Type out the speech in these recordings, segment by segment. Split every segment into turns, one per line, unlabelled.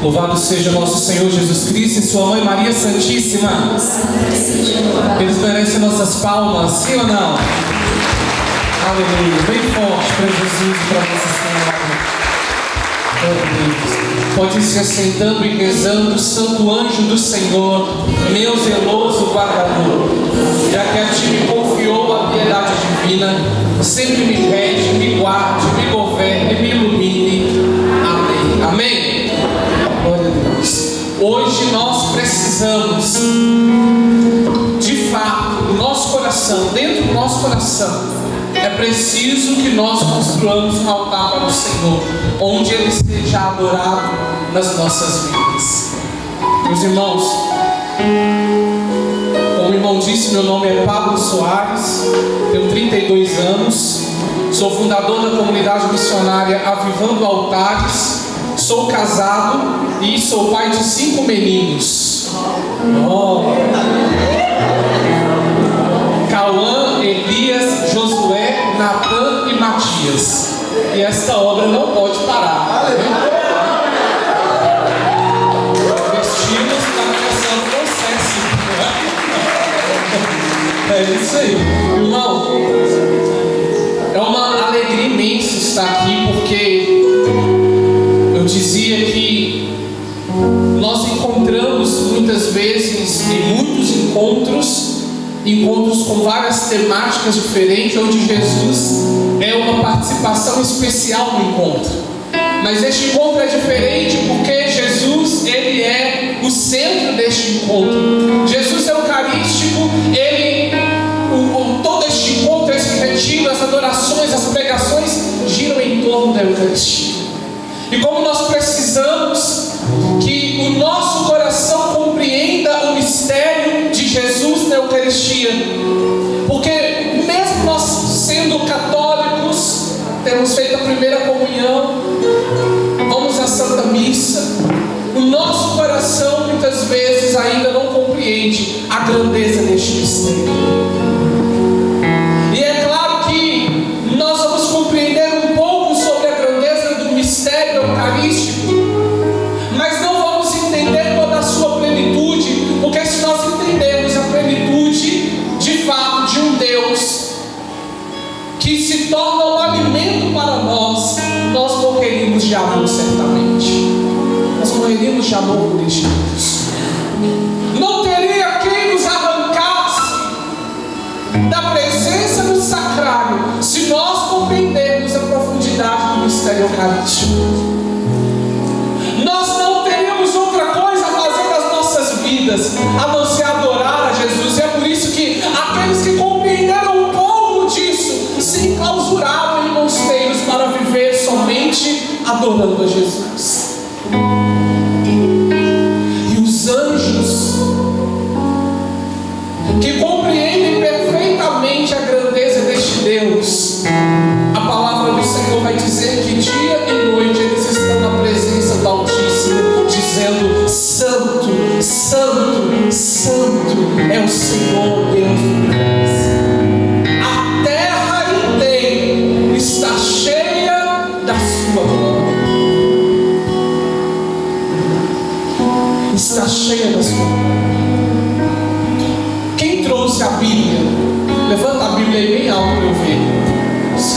Louvado seja nosso Senhor Jesus Cristo e sua Mãe Maria Santíssima. Eles merecem nossas palmas, sim ou não? Aleluia. Bem forte para Jesus e para Nossa Senhora. Pode ir se assentando e rezando: Santo anjo do Senhor, meu zeloso guardador, já que a ti me confiou a piedade divina, sempre me rege, me guarde, me governe, me ilumine. Amém. Amém. Glória a Deus. Hoje nós precisamos, de fato, do nosso coração, dentro do nosso coração, é preciso que nós construamos um altar para o Senhor, onde Ele seja adorado nas nossas vidas. Meus irmãos, como o irmão disse, meu nome é Pablo Soares, tenho 32 anos, sou fundador da comunidade missionária Avivando Altares, sou casado e sou pai de 5 meninos. Cauã, Elias, Josué, Natan e Matias. E esta obra não pode parar. Vestimos está começando o processo. É isso aí. Irmão, é uma alegria imensa estar aqui, porque eu dizia que nós encontramos muitas vezes em muitos encontros com várias temáticas diferentes, onde Jesus é uma participação especial no encontro. Mas este encontro é diferente porque Jesus, Ele é o centro deste encontro. Jesus é eucarístico, todo este encontro, esse retiro, as adorações, as pregações giram em torno da Eucaristia. E como nós precisamos que o nosso coração compreenda o mistério de Jesus na Eucaristia, porque mesmo nós sendo católicos, temos feito a primeira comunhão, vamos à Santa Missa, o nosso coração muitas vezes ainda não compreende a grandeza deste mistério. E é claro que nós vamos compreender um pouco sobre a grandeza do mistério eucarístico, mas não vamos entender toda a sua plenitude, porque se nós entendermos a plenitude de fato de um Deus que se torna um alimento para nós, nós morreríamos de amor certamente. Nós morreríamos de amor por este Deus. Não teria quem nos arrancasse da presença do sacrário se nós compreendermos a profundidade do mistério eucarístico. Nós não teríamos outra coisa a fazer nas nossas vidas a não ser adorar a Jesus. E é por isso que aqueles que compreenderam um pouco disso se enclausuraram em mosteiros para viver somente adorando a Jesus. E os anjos que compreendem perfeitamente a grandeza deste Deus, a palavra do Senhor vai dizer que dia e noite eles estão na presença do Altíssimo, dizendo: Santo, Santo, Santo é o Senhor Deus do universo. A terra inteira está cheia da sua glória. Está cheia da sua glória. Quem trouxe a Bíblia? Levanta a Bíblia aí bem alto para eu ver.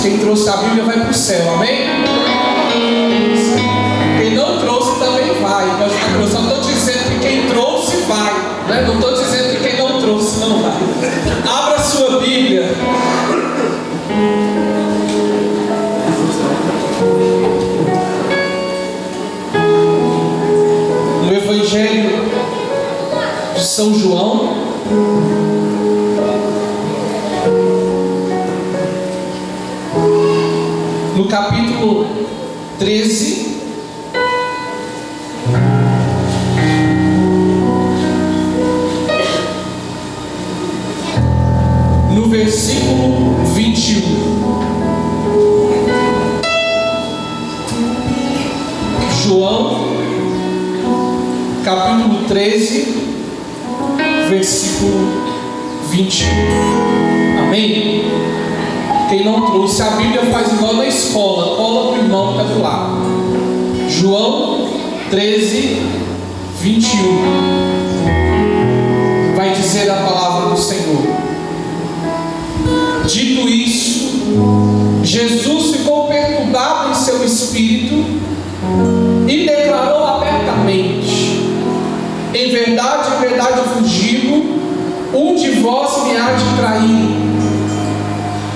Quem trouxe a Bíblia vai para o céu, amém? Quem não trouxe também vai. Eu só estou dizendo que quem trouxe vai, né? Não estou dizendo que quem não trouxe não vai. Abra a sua Bíblia. No Evangelho de São João, no capítulo 13, no versículo 21. João, capítulo 13, versículo 21. Amém? Quem não trouxe a Bíblia faz igual na escola, cola para o irmão que está do lado. João 13, 21. Vai dizer a palavra do Senhor: dito isso, Jesus ficou perturbado em seu espírito e declarou abertamente: em verdade vos digo, um de vós me há de trair.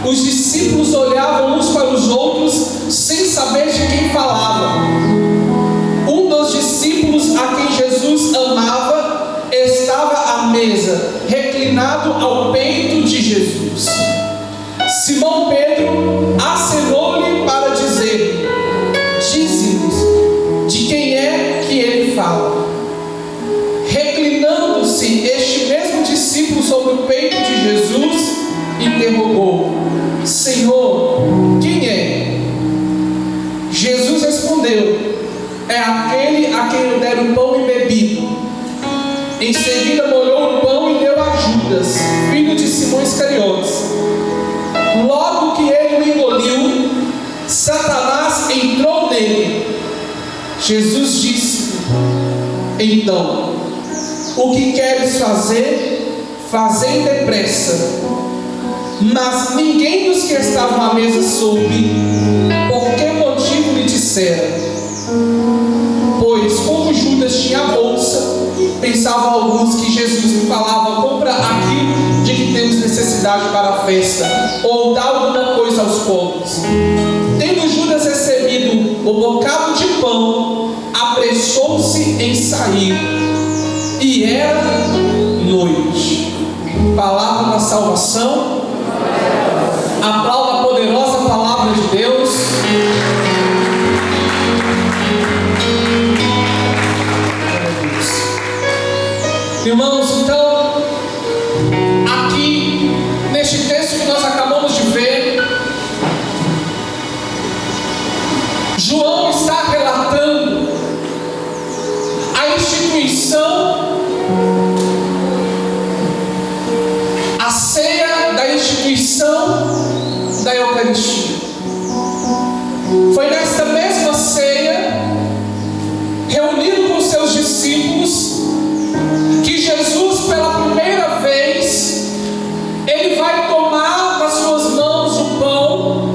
Os discípulos olhavam uns para os outros sem saber de quem falava. Um dos discípulos a quem Jesus amava estava à mesa, reclinado ao peito de Jesus. Simão Pedro acenou-lhe para dizer: dize-nos, de quem é que ele fala? Reclinando-se este mesmo discípulo sobre o peito de Jesus, interrogou: Senhor, quem é? Jesus respondeu: é aquele a quem eu der o pão e bebido. Em seguida molhou o pão e deu a Judas, filho de Simão Iscariotes. Logo que ele o engoliu, Satanás entrou nele. Jesus disse: então, o que queres fazer, fazei depressa. Mas ninguém dos que estavam à mesa soube por que motivo lhe disseram. Pois, como Judas tinha a bolsa, pensavam alguns que Jesus lhe falava: compra aquilo de que temos necessidade para a festa, ou dá alguma coisa aos pobres. Tendo Judas recebido o bocado de pão, apressou-se em sair, e era noite. Palavra da salvação. Aplauda a poderosa palavra de Deus. Irmãos, então, aqui neste texto que nós acabamos de ver, João está relatando a instituição, a ceia da instituição da Eucaristia. Foi nesta mesma ceia, reunido com seus discípulos, que Jesus, pela primeira vez, ele vai tomar nas suas mãos o pão,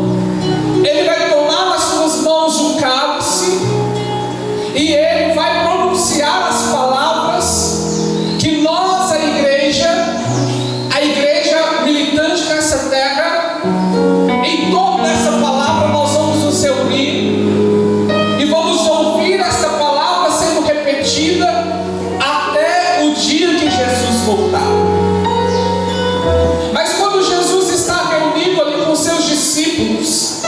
ele vai tomar nas suas mãos o cálice, e ele vai pronunciar as palavras que nós, a igreja militante nessa terra, em torno dessa palavra nós vamos nos reunir e vamos ouvir essa palavra sendo repetida até o dia que Jesus voltar. Mas quando Jesus está reunido ali com seus discípulos,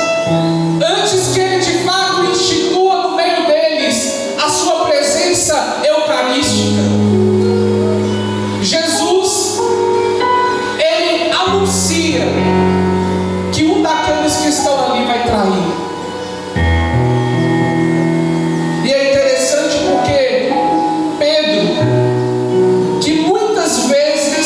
antes que ele de fato institua no meio deles a sua presença eucarística, Jesus, ele anuncia que um daqueles que estão ali vai trair. E é interessante porque Pedro, que muitas vezes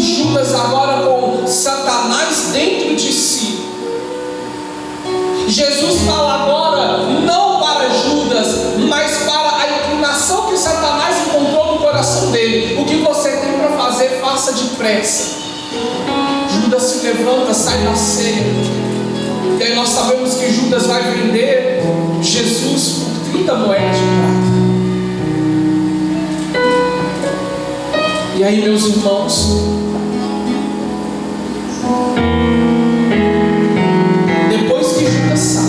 Judas agora com Satanás dentro de si. Jesus fala agora não para Judas, mas para a inclinação que Satanás encontrou no coração dele. O que você tem para fazer, faça depressa. Judas se levanta, sai da ceia. E aí nós sabemos que Judas vai vender Jesus por 30 moedas de prata. E aí, meus irmãos, depois que Judas sai,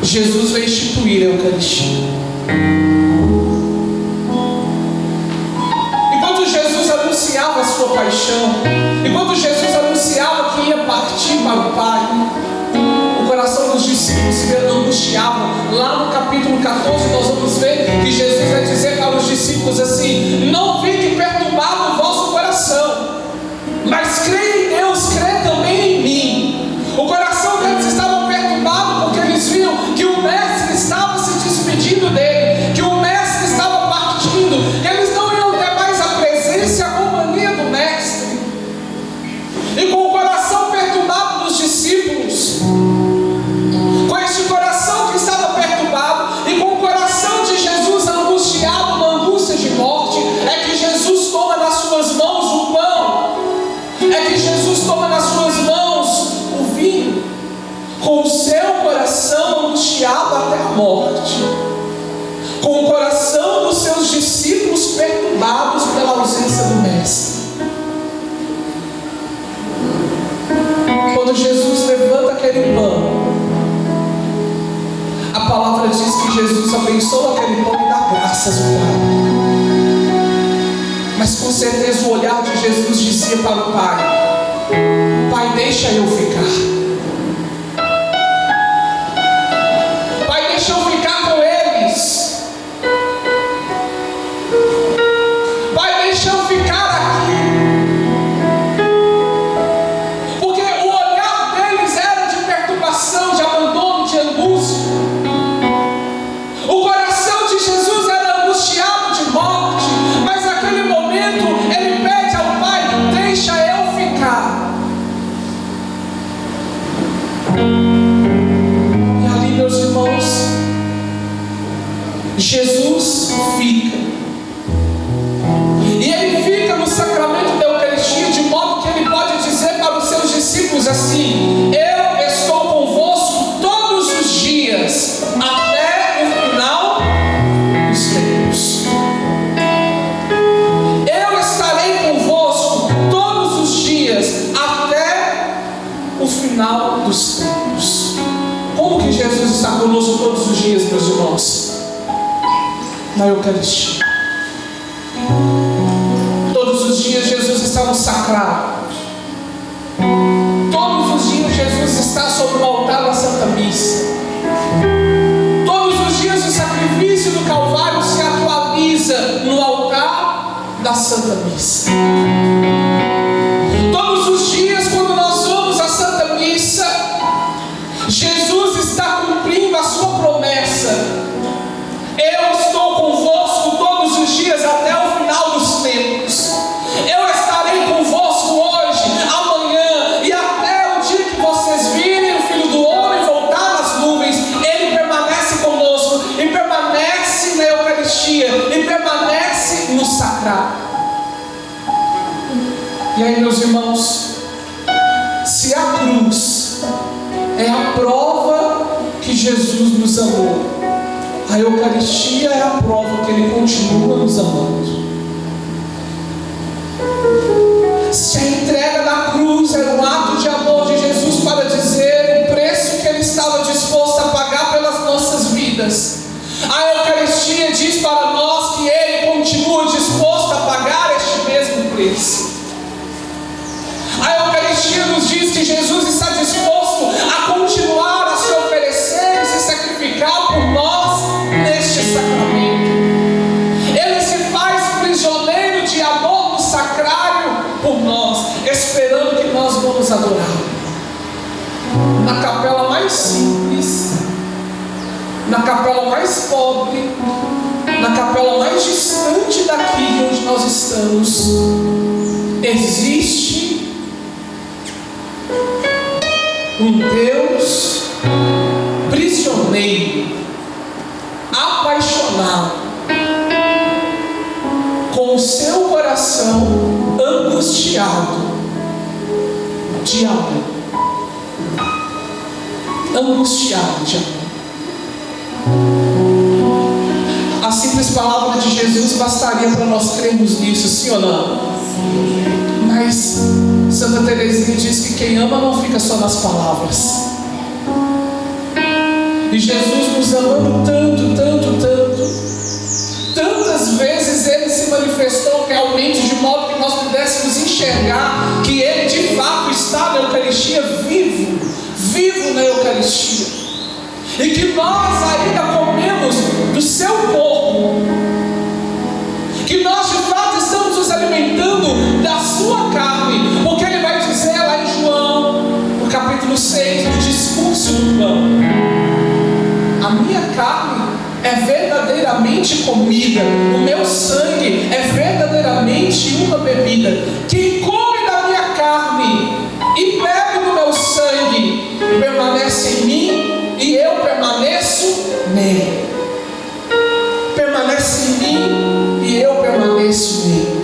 Jesus vai instituir a Eucaristia. Enquanto Jesus anunciava a sua paixão, enquanto Jesus anunciava que ia partir para o Pai, o coração dos discípulos se angustiava. Lá no capítulo 14 nós vamos ver que Jesus vai dizer para os discípulos assim: não fique perturbado o vosso coração, mas creia em Deus, creia também em mim. O coração deles estava perturbado porque eles viam que o mestre estava se despedindo dele, que o mestre estava partindo, que eles não iam ter mais a presença e a companhia do mestre. E com o coração perturbado dos discípulos, com este coração que estava perturbado e com o coração de Jesus angustiado, uma angústia de morte, é que Jesus toma nas suas mãos o pão, é que Jesus toma nas suas mãos o vinho, com o seu coração angustiado até a morte, com o coração dos seus discípulos perturbados pela ausência do Mestre. Quando Jesus levanta aquele pão, a palavra diz que Jesus abençoa aquele pão e dá graças ao Pai. Mas com certeza o olhar de Jesus dizia para o Pai: Pai, deixa eu ficar. Pai, deixa eu ficar com eles. Pai, deixa eu ficar aqui. Porque o olhar deles era de perturbação, de abandono, de angústia. O coração de Jesus era angustiado de morte, mas naquele momento ele pede ao Pai: deixa eu ficar. E ali, meus irmãos, Jesus fica. E ele fica no sacramento da Eucaristia, de modo que ele pode dizer para os seus discípulos assim: eu estou convosco todos os dias, até o final dos tempos. Eu estarei convosco todos os dias, até o final dos tempos. Como que Jesus está conosco todos os dias, meus irmãos? Na Eucaristia. Todos os dias Jesus está no sacrário. Todos os dias Jesus está sobre o altar da Santa Missa. Todos os dias o sacrifício do Calvário se atualiza no altar da Santa Missa. Todos os dias, quando nós vamos à Santa Missa, Jesus está cumprindo a sua promessa: eu estou convosco todos os dias até o final dos tempos. Eu estarei convosco hoje, amanhã e até o dia que vocês virem o Filho do Homem voltar nas nuvens. Ele permanece conosco e permanece na Eucaristia e permanece no sacrário. E aí, meus irmãos, se a cruz é a prova que Jesus nos amou, a Eucaristia é a prova que Ele continua nos amando. Se a entrega da cruz era um ato de amor de Jesus para dizer o preço que Ele estava disposto a pagar pelas nossas vidas, a Eucaristia diz para nós que Ele continua disposto a pagar este mesmo preço. A Eucaristia nos diz que Jesus está disposto a continuar a se oferecer e se sacrificar por nós neste sacramento. Ele se faz prisioneiro de amor no sacrário por nós, esperando que nós vamos adorar. Na capela mais simples, na capela mais pobre, na capela mais distante daqui onde nós estamos, um Deus prisioneiro, apaixonado, com o seu coração angustiado de amor. Angustiado de amor. A simples palavra de Jesus bastaria para nós crermos nisso, sim ou não? Mas Santa Teresinha diz que quem ama não fica só nas palavras. E Jesus nos amando tanto, tanto, tanto, tantas vezes Ele se manifestou realmente de modo que nós pudéssemos enxergar que Ele de fato está na Eucaristia vivo, vivo na Eucaristia, e que nós ainda comemos do seu corpo, que nós de fato estamos nos alimentando da sua carne, porque Ele vai dizer lá em João, no capítulo 6, no discurso do pão: a minha carne é verdadeiramente comida, o meu sangue é verdadeiramente uma bebida. Quem come da minha carne e bebe do meu sangue permanece em mim e eu permaneço nele. Permanece em mim e eu permaneço nele.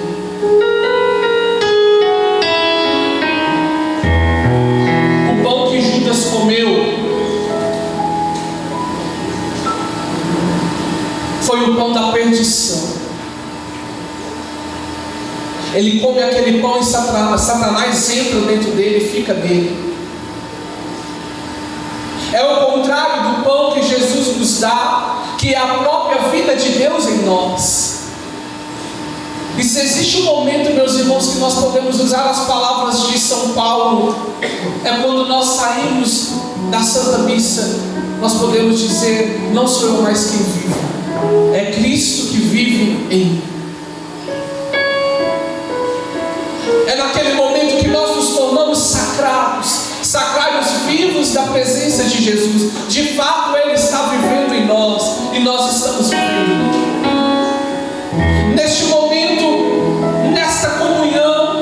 O pão que Judas comeu foi o pão da perdição. Ele come aquele pão e Satanás entra dentro dele e fica nele. É o contrário do pão que Jesus nos dá, que é a própria vida de Deus em nós. E se existe um momento, meus irmãos, que nós podemos usar as palavras de São Paulo, é quando nós saímos da Santa Missa, nós podemos dizer: não sou eu mais quem vive, é Cristo que vive em mim. É naquele momento que nós nos tornamos sacrários vivos da presença de Jesus. De fato Ele está vivendo em nós e nós estamos vivendo neste momento, nesta comunhão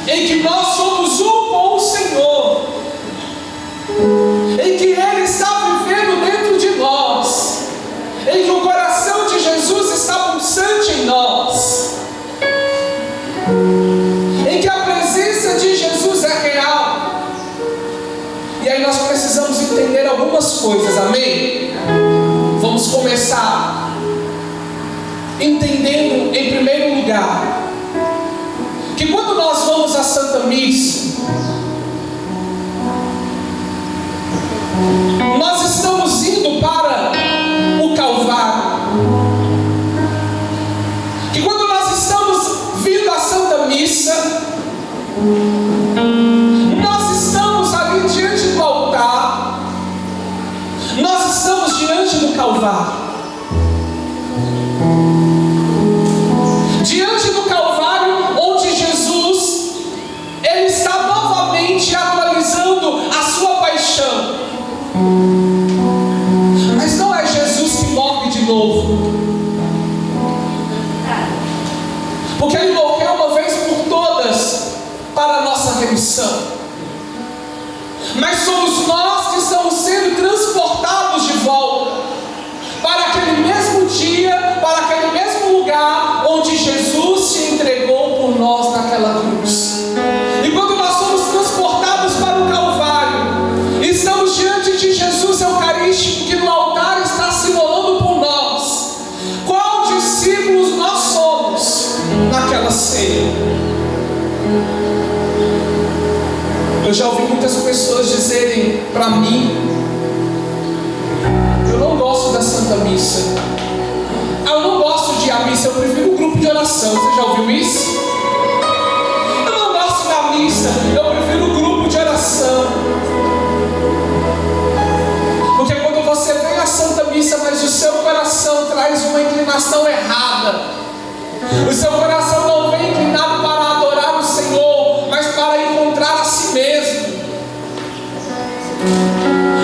em que nós somos um com o Senhor, em que Ele está vivendo dentro de nós, em que o coração de Jesus está pulsante em nós, em que a presença de Jesus é real. E aí nós precisamos entender algumas coisas, amém? Vamos começar entendendo, em primeiro lugar, que quando nós vamos à Santa Missa, nós estamos indo para o Calvário. Que quando nós estamos vindo à Santa Missa, nós estamos ali diante do altar, nós estamos diante do Calvário. Diante do Calvário, onde Jesus, Ele está novamente atualizando a sua paixão. Mas não é Jesus que morre de novo, porque Ele morreu uma vez por todas para a nossa remissão. Mas somos nós que estamos sendo transportados de volta para aquele mesmo dia, para aquele mesmo lugar onde Jesus se entregou por nós naquela cruz. E quando nós somos transportados para o Calvário, estamos diante de Jesus Eucarístico, que no altar está se imolando por nós. Qual discípulos nós somos naquela ceia? Eu já ouvi muitas pessoas dizerem para mim: eu não gosto da Santa Missa, eu não gosto de ir à missa, eu prefiro o grupo de oração. Você já ouviu isso? Eu não gosto da missa, eu prefiro o grupo de oração. Porque quando você vem à Santa Missa, mas o seu coração traz uma inclinação errada, o seu coração não vem inclinado para adorar o Senhor, mas para encontrar a si mesmo.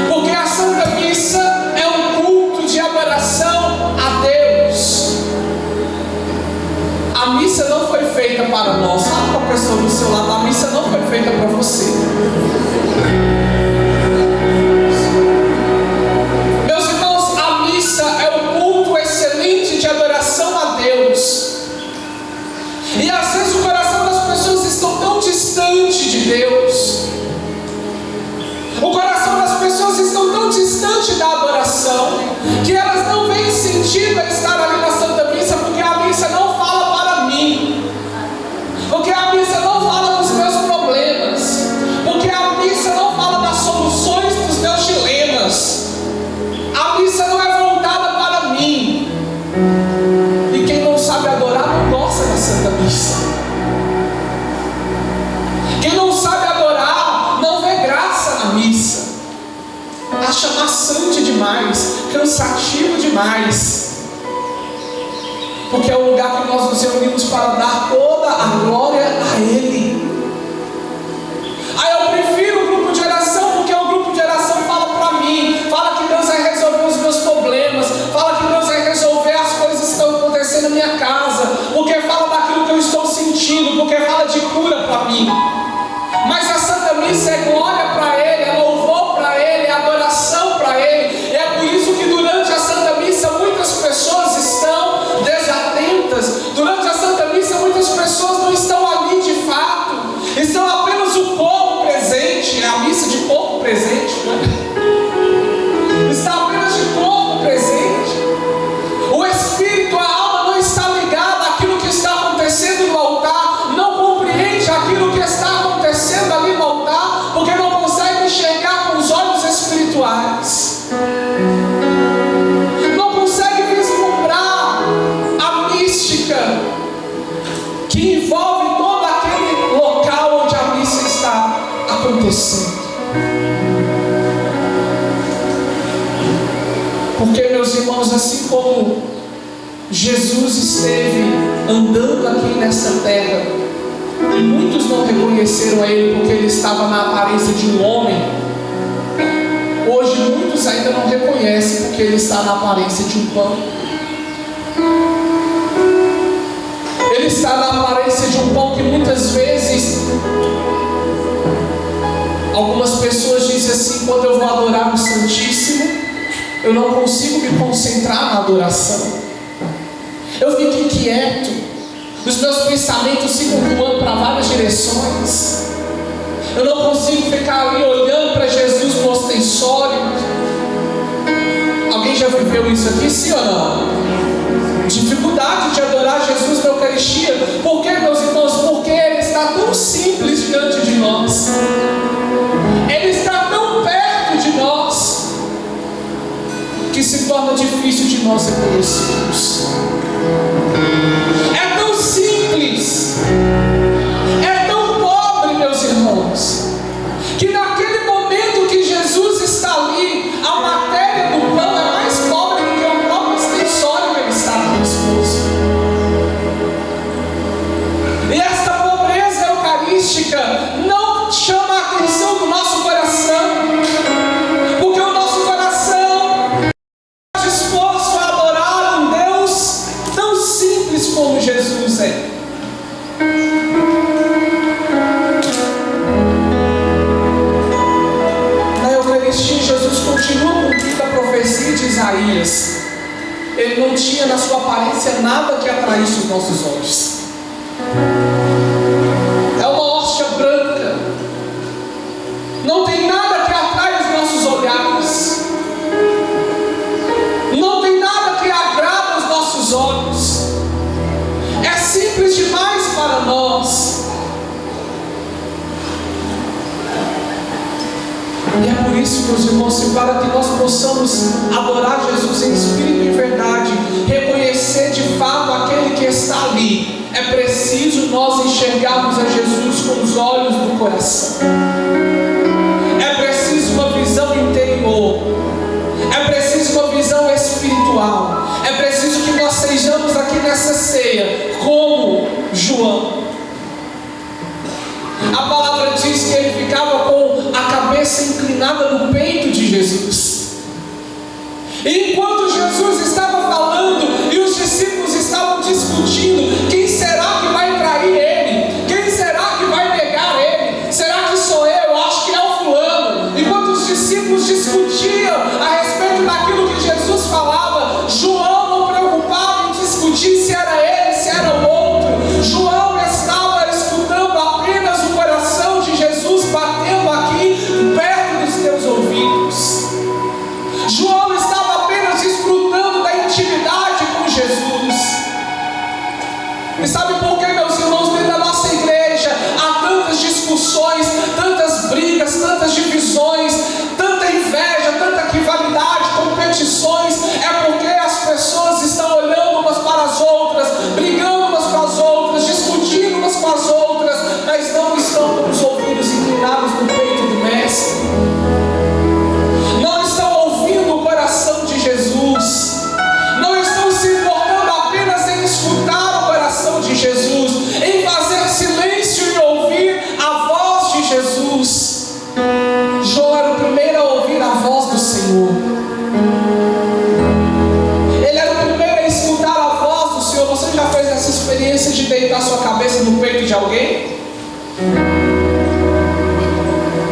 Porque a Santa Missa é um culto de adoração a Deus. A missa não foi feita cansativo demais, porque é o lugar que nós nos reunimos para dar toda a glória a Ele. Aí eu prefiro o grupo de oração, porque o grupo de oração fala para mim, fala que Deus vai resolver os meus problemas, fala que Deus vai resolver as coisas que estão acontecendo na minha casa, porque fala daquilo que eu estou sentindo, porque fala de cura para mim. Mas a Santa Missa é glória para Ele, é louvor para Ele, é adoração para Ele. E é por isso que durante a Santa Missa muitas pessoas estão desatentas. Durante a Santa Missa muitas pessoas não estão ali de fato, estão apenas o corpo presente. É a missa de corpo presente, né? Está apenas de corpo presente. O espírito, a alma não está ligada àquilo que está acontecendo no altar, não compreende aquilo que está acontecendo ali no altar, porque não consegue enxergar com os olhos espirituais, não consegue vislumbrar a mística que envolve todo aquele local onde a missa está acontecendo. Porque, meus irmãos, assim como Jesus esteve andando aqui nessa terra, e muitos não reconheceram a Ele porque Ele estava na aparência de um homem, hoje muitos ainda não reconhecem porque Ele está na aparência de um pão. Ele está na aparência de um pão que muitas vezes algumas pessoas dizem assim: quando eu vou adorar o Santíssimo, eu não consigo me concentrar na adoração, eu fico inquieto, os meus pensamentos ficam voando para várias direções, eu não consigo ficar ali olhando para Jesus no ostensório. Alguém já viveu isso aqui, sim ou não? Dificuldade de adorar Jesus na Eucaristia. Por quê, meus irmãos? Porque Ele está tão simples diante de nós, Ele está tão perto de nós, que se torna difícil de nós reconhecermos. É tão simples, é tão pobre, meus irmãos, que naquele momento que Jesus está ali, a matéria do pão é mais pobre do que o próprio extensório que Ele estava disposto. E esta pobreza eucarística não chama a atenção do nosso coração, porque o nosso coração está disposto a adorar um Deus tão simples como Jesus é. Na Eucaristia, Jesus continua cumprindo a profecia de Isaías. Ele não tinha na sua aparência nada que atraísse os nossos olhos. É uma hóstia branca, não tem nada que atrai os nossos olhares, não tem nada que agrada os nossos olhos, é simples demais para nós. E é por isso, meus irmãos, que para que nós possamos adorar Jesus em espírito e em verdade, reconhecer de fato aquele que está ali, é preciso nós enxergarmos a Jesus com os olhos do coração. É preciso uma visão interior, é preciso uma visão espiritual, é preciso que nós sejamos aqui nessa ceia como João. A palavra diz que ele ficava com a cabeça inclinada no peito de Jesus. E enquanto Jesus estava falando e os discípulos estavam discutindo: quem será que vai trair Ele? Quem será que vai negar Ele? Será que sou eu? Acho que é o fulano. Enquanto os discípulos discutiam a respeito daquilo que Jesus falava, João não preocupava em discutir se era ele, se era o outro. João estava escutando apenas o coração de Jesus batendo aqui perto dos teus ouvidos. João estava apenas desfrutando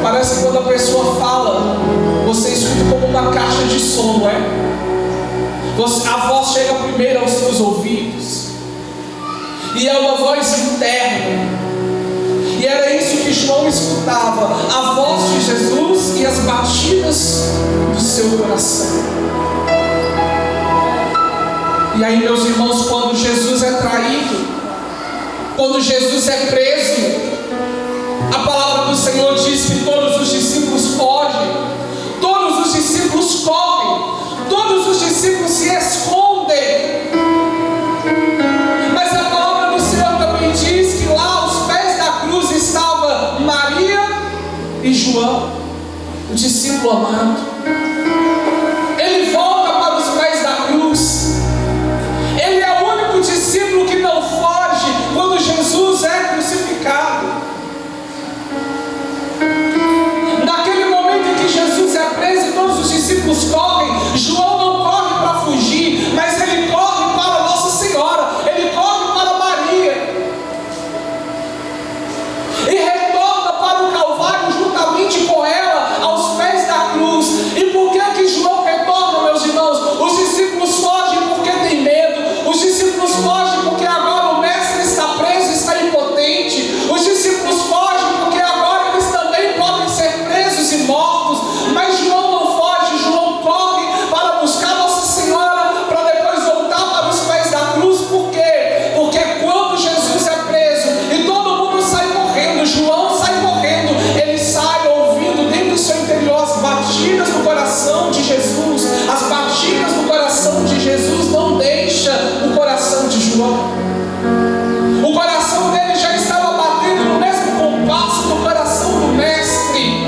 Parece que quando a pessoa fala, você escuta como uma caixa de som, não é? A voz chega primeiro aos seus ouvidos, e é uma voz interna. E era isso que João escutava, a voz de Jesus e as batidas do seu coração. E aí, meus irmãos, quando Jesus é traído, quando Jesus é preso, a palavra do Senhor diz que todos os discípulos fogem, todos os discípulos correm, todos os discípulos se escondem. Mas a palavra do Senhor também diz que lá aos pés da cruz estava Maria e João, o discípulo amado. Ele volta para os pés da cruz. Ele é o único discípulo que não foge quando Jesus é crucificado. Naquele momento em que Jesus é preso e todos os discípulos correm, João não corre para fugir, mas ele corre para Nossa Senhora, ele corre para Maria e retorna para o Calvário juntamente com ela aos pés da cruz. E por que João retorna, meus irmãos? Os discípulos fogem porque têm medo, os discípulos fogem porque agora o mestre está preso, está impotente, os discípulos fogem porque agora eles também podem ser presos e mortos. Mas João não foge, João corre para buscar Nossa Senhora, para depois voltar para os pés da cruz. Por quê? Porque quando Jesus é preso e todo mundo sai correndo, João sai correndo, ele sai ouvindo dentro do seu interior as batidas do coração de Jesus. As batidas do coração de Jesus não deixam o coração de João. O coração dele já estava batendo no mesmo compasso do coração do mestre.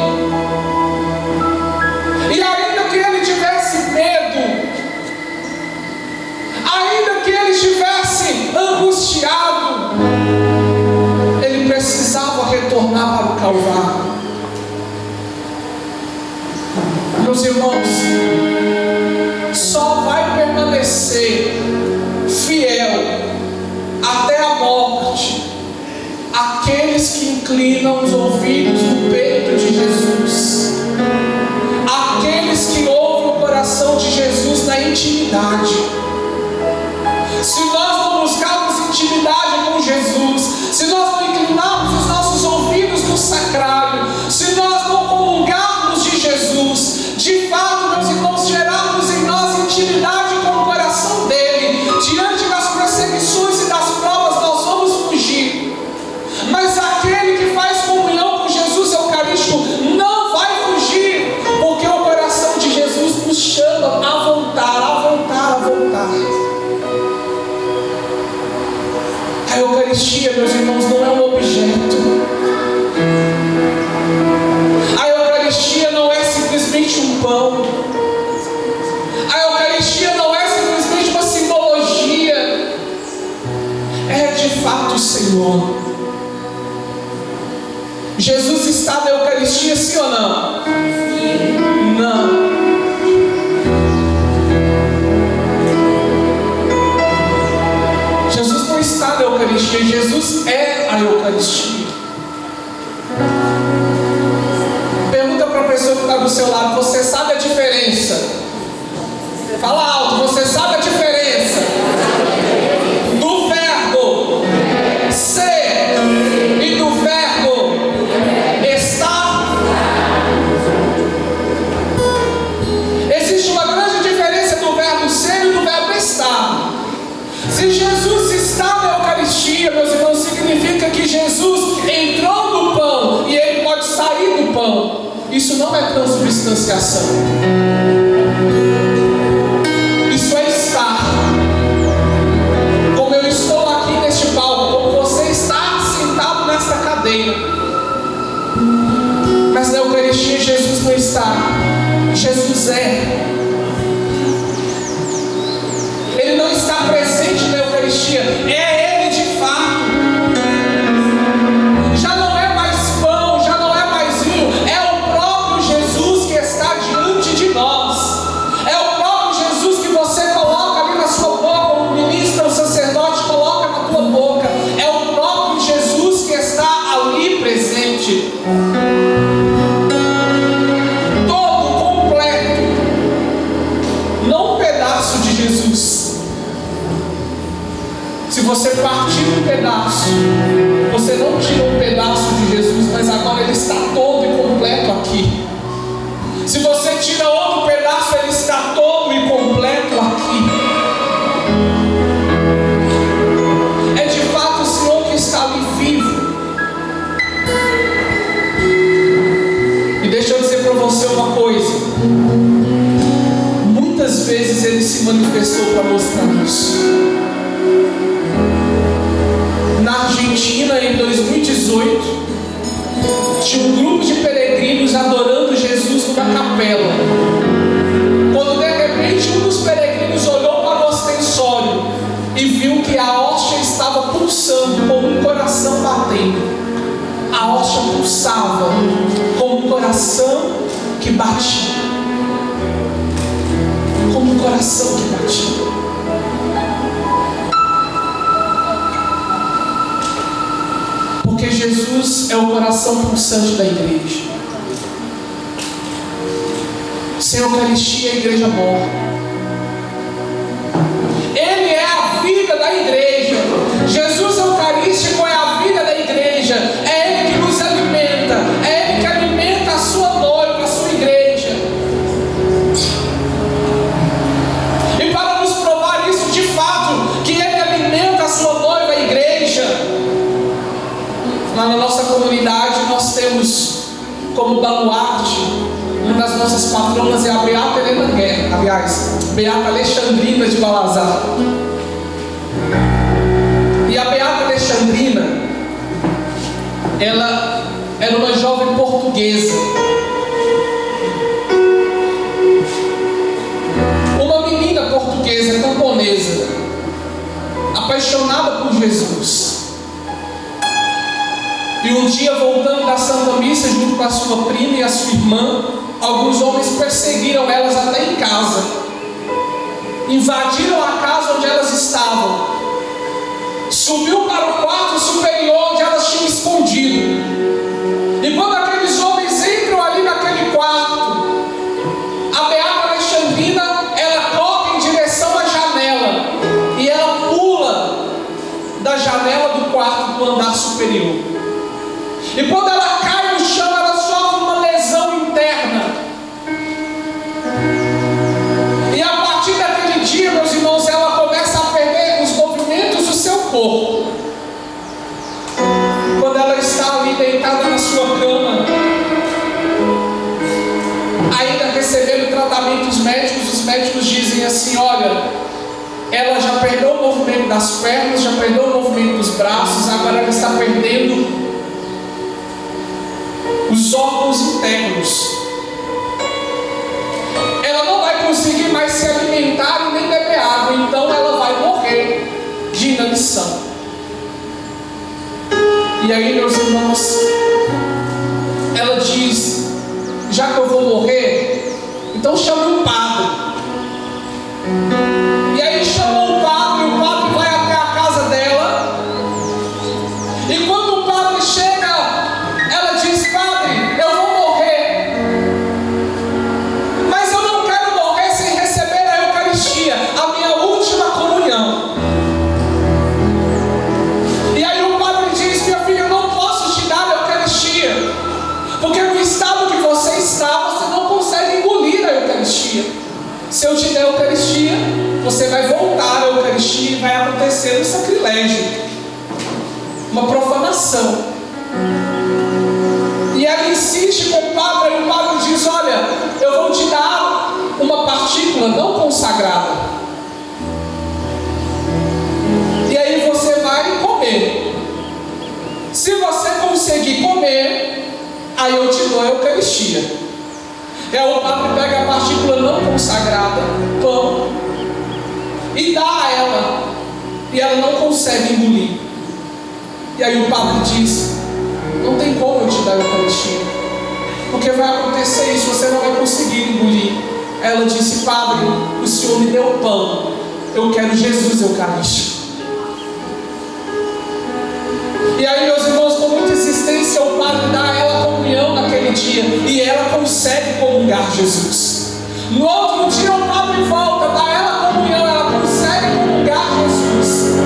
E ainda que ele tivesse medo, ainda que ele estivesse angustiado, ele precisava retornar para o Calvário. Meus irmãos, só vai permanecer fiel até a morte aqueles que inclinam os ouvidos no peito de Jesus, aqueles que ouvem o coração de Jesus na intimidade. Se nós não buscarmos intimidade com Jesus, se nós não inclinarmos os nossos ouvidos no sacrário, se nós não comungarmos de Jesus, de fato, meus irmãos, gerarmos em nós intimidade com o coração dele, diante das perseguições e das provas nós vamos fugir. Mas aquele que faz comunhão com Jesus Eucarístico não vai fugir, porque o coração de Jesus nos chama a voltar, a voltar, a voltar. A Eucaristia, meus irmãos, não é um objeto. A Eucaristia não é simplesmente um pão. A Eucaristia não é simplesmente uma simbologia. É de fato o Senhor. Jesus está na Eucaristia, sim ou não? Não. Jesus não está na Eucaristia, Jesus é a Eucaristia. Pergunta para a pessoa que está do seu lado: você sabe a diferença? Fala alto, você sabe a diferença do verbo ser e do verbo estar? Existe uma grande diferença do verbo ser e do verbo estar. Se Jesus está na Eucaristia, meus irmãos, significa que Jesus entrou no pão e ele pode sair do pão. Isso não é transubstanciação. Isso é estar. Como eu estou aqui neste palco, como você está sentado nesta cadeira. Mas na Eucaristia Jesus não está. Jesus é. Ele não está presente na Eucaristia. É Ele de fato. Já não é mais pão, já não é mais vinho. É o próprio Jesus que está diante de nós. É o próprio Jesus que você coloca ali na sua boca, o ministro, o sacerdote coloca na tua boca. É o próprio Jesus que está ali presente. para você uma coisa: muitas vezes Ele se manifestou para mostrar isso. Na Argentina, em 2018, tinha um grupo de peregrinos adorando Jesus numa capela, quando de repente um dos peregrinos olhou para o ostensório e viu que a hóstia estava pulsando como um coração batendo. A hóstia pulsava como um coração que batia. Como um coração que batia. Porque Jesus é o coração pulsante da igreja. Sem Eucaristia, a igreja morre. Ele é a vida da igreja. Jesus Eucarístico é a vida da igreja. É Ele que nos alimenta. É Ele que alimenta a sua noiva, a sua igreja. E para nos provar isso de fato, que Ele alimenta a sua noiva, a igreja, lá na nossa comunidade nós temos como baluarte, uma das nossas patronas é a Beata Helena Guerra, aliás, Beata Alexandrina de Balazar. E a Beata Alexandrina, ela era uma jovem portuguesa, uma menina portuguesa, camponesa, apaixonada por Jesus. E um dia, voltando da Santa Missa junto com a sua prima e a sua irmã, alguns homens perseguiram elas até em casa, invadiram a casa onde elas estavam, subiu para o quarto superior onde elas tinham escondido. E quando aqueles homens entram ali naquele quarto, a Beata Alexandrina, ela corre em direção à janela e ela pula da janela do quarto do andar superior. E quando ela cai no chão, ela sofre uma lesão interna. E a partir daquele dia, meus irmãos, ela começa a perder os movimentos do seu corpo. Quando ela está ali deitada na sua cama, ainda recebendo tratamentos médicos, os médicos dizem assim: olha, ela já perdeu o movimento das pernas, já perdeu o movimento dos braços, agora ela está perdendo os órgãos internos. Ela não vai conseguir mais se alimentar e nem beber água, então ela vai morrer de inanição. E aí, meus irmãos, ela diz: já que eu vou morrer, então chame um padre. E aí chamou o padre vai até a casa dela. E quando o padre chega, ela diz: padre, eu vou morrer, mas eu não quero morrer sem receber a Eucaristia, a minha última comunhão. E aí o padre diz: minha filha, eu não posso te dar a Eucaristia, porque no estado que você está, você não consegue engolir a Eucaristia. Se eu te der a Eucaristia, você vai voltar à Eucaristia e vai acontecer um sacrilégio, uma profanação. E ela insiste com o padre, e o padre diz: olha, eu vou te dar uma partícula não consagrada, e aí você vai comer. Se você conseguir comer, aí eu te dou a Eucaristia. E aí o padre pega a partícula não consagrada, pão, e dá a ela, e ela não consegue engolir. E aí o padre diz: não tem como eu te dar a Eucaristia, porque vai acontecer isso, você não vai conseguir engolir. Ela disse: padre, o Senhor me deu pão, eu quero Jesus Eucarístico. E aí, meus irmãos, com muita insistência, o padre dá a ela a comunhão naquele dia, e ela consegue comungar Jesus. No outro dia, o padre volta, dá a ela a comunhão, ela consegue comungar Jesus.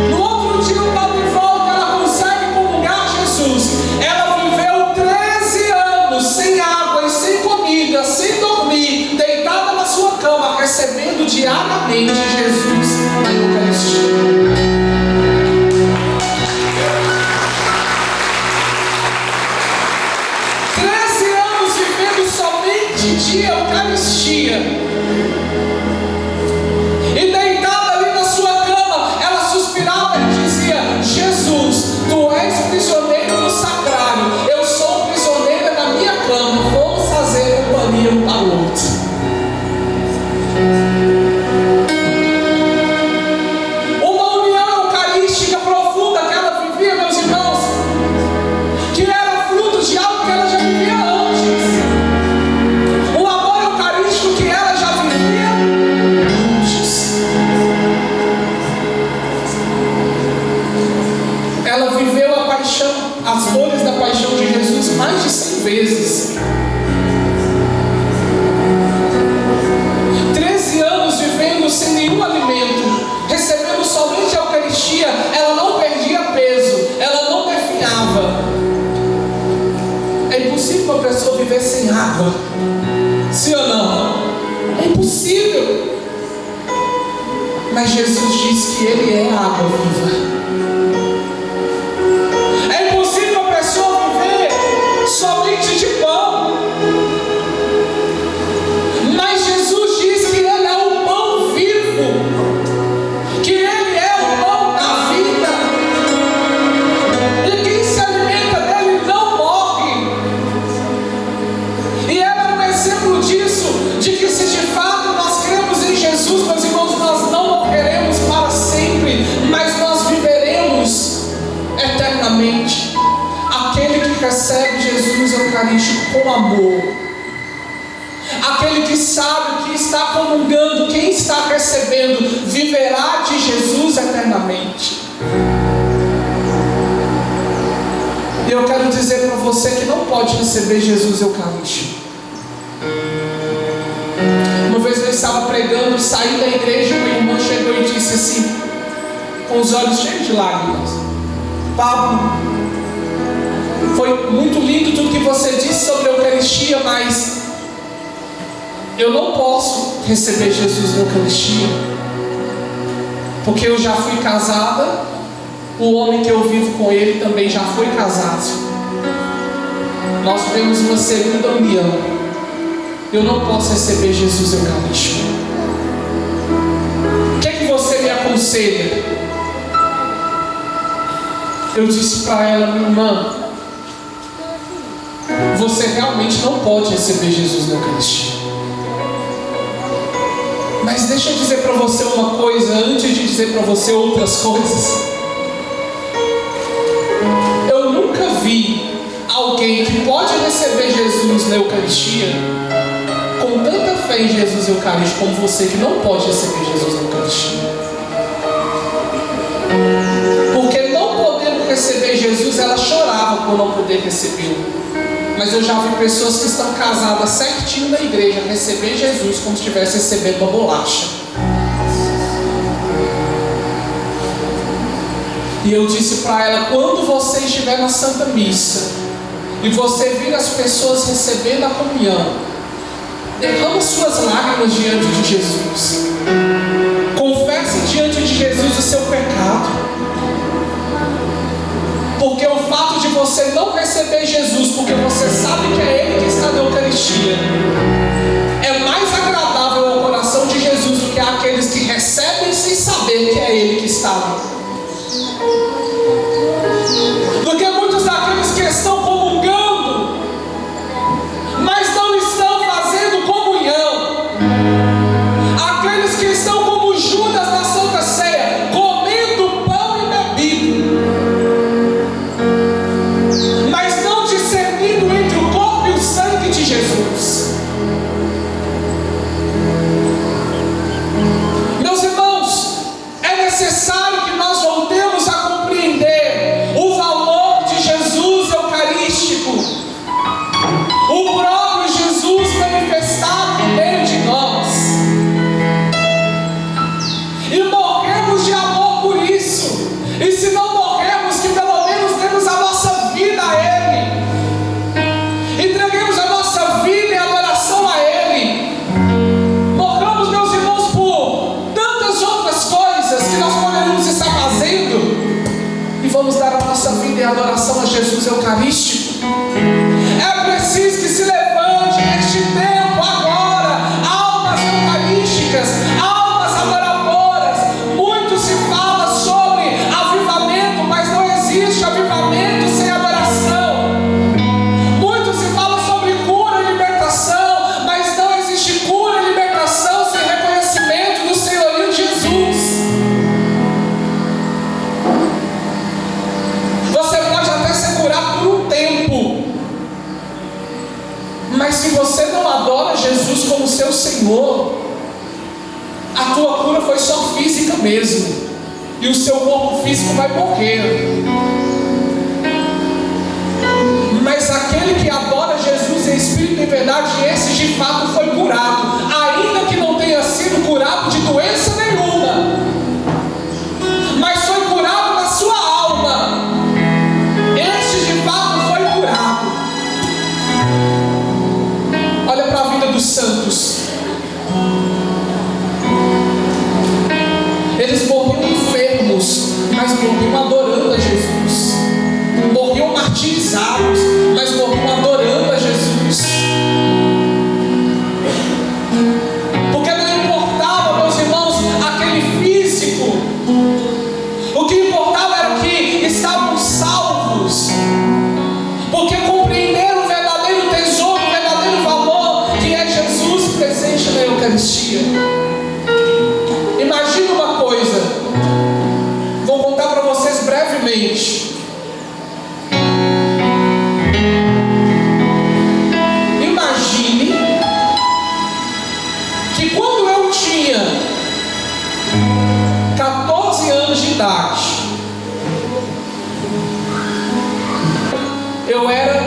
No outro dia, o padre volta, ela consegue comungar Jesus. Ela viveu 13 anos sem água e sem comida, sem dormir, deitada na sua cama, recebendo diariamente Jesus na Eucaristia. Eucaristia. E deitada ali na sua cama, ela suspirava e dizia: Jesus, tu és prisioneiro no sacrário, eu sou prisioneira na minha cama, vamos fazer companhia um para o outro. As dores da paixão de Jesus mais de 100 vezes. 13 anos vivendo sem nenhum alimento, recebendo somente a Eucaristia. Ela não perdia peso, ela não definhava. É impossível uma pessoa viver sem água, sim ou não? É impossível. Mas Jesus diz que Ele é a água viva. Somente de pão. Mas Jesus diz que Ele é o pão vivo, que Ele é o pão da vida, e quem se alimenta dele não morre. E ela é um exemplo disso, de que se de fato nós cremos em Jesus, meus irmãos, nós não morreremos para sempre, mas nós viveremos eternamente. Aquele que recebe Jesus Eucarístico com amor, aquele que sabe que está comungando, quem está recebendo, viverá de Jesus eternamente. E eu quero dizer para você que não pode receber Jesus Eucarístico. Uma vez eu estava pregando, saí da igreja, uma irmã chegou e disse assim, com os olhos cheios de lágrimas: Pablo, foi muito lindo tudo que você disse sobre a Eucaristia, mas eu não posso receber Jesus na Eucaristia, porque eu já fui casada, o homem que eu vivo com ele também já foi casado, nós temos uma segunda união, eu não posso receber Jesus Eucarístico. O que é que você me aconselha? Eu disse para ela: minha irmã, você realmente não pode receber Jesus na Eucaristia. Mas deixa eu dizer para você uma coisa, antes de dizer para você outras coisas. Eu nunca vi alguém que pode receber Jesus na Eucaristia com tanta fé em Jesus Eucarístico como você, que não pode receber Jesus na Eucaristia. Porque não podendo receber Jesus, ela chorava por não poder recebê-lo. Mas eu já vi pessoas que estão casadas certinho na igreja receber Jesus como se estivesse recebendo uma bolacha. E eu disse para ela: quando você estiver na Santa Missa e você vir as pessoas recebendo a comunhão, derrama suas lágrimas diante de Jesus. Confesse diante de Jesus o seu pecado. Porque o fato de você não receber Jesus, porque você sabe que é Ele que está na Eucaristia, é mais agradável ao coração de Jesus do que aqueles que recebem sem saber que é Ele que está ali. Do que muitos daqueles que estão comungando, mas não estão fazendo comunhão. Aqueles que estão como Judas na Santa Ceia, comendo pão e bebido, mas não discernindo entre o corpo e o sangue de Jesus. Meus irmãos, é necessário que nós voltemos a compreender o valor de Jesus Eucarístico, o próprio Jesus manifestado no meio de nós, e morremos de amor por isso. E se não morremos, que pelo menos demos a nossa vida a Ele, entreguemos a nossa vida em adoração a Ele. Morramos, meus irmãos, por tantas outras coisas que nós poderíamos estar fazendo, e vamos dar a nossa vida em adoração a Jesus Eucarístico. É preciso que se levante neste tempo agora Jesus como seu Senhor, a tua cura foi só física mesmo, e o seu corpo físico vai morrer. Mas aquele que adora Jesus em espírito e verdade, esse de fato foi curado, ainda que não tenha sido curado de doença nenhuma, mas foi curado na sua alma. Este de fato foi curado. Olha para a vida dos santos. Eles morriam enfermos, mas morriam adorando a Jesus. Morriam martirizados, mas morriam adorando a Jesus. Porque não importava, meus irmãos, aquele físico. O que importava era que estavam salvos, porque compreenderam o verdadeiro tesouro, o verdadeiro valor, que é Jesus presente na Eucaristia. Imagina uma coisa, vou contar para vocês brevemente. Imagine que quando eu tinha 14 anos de idade, eu era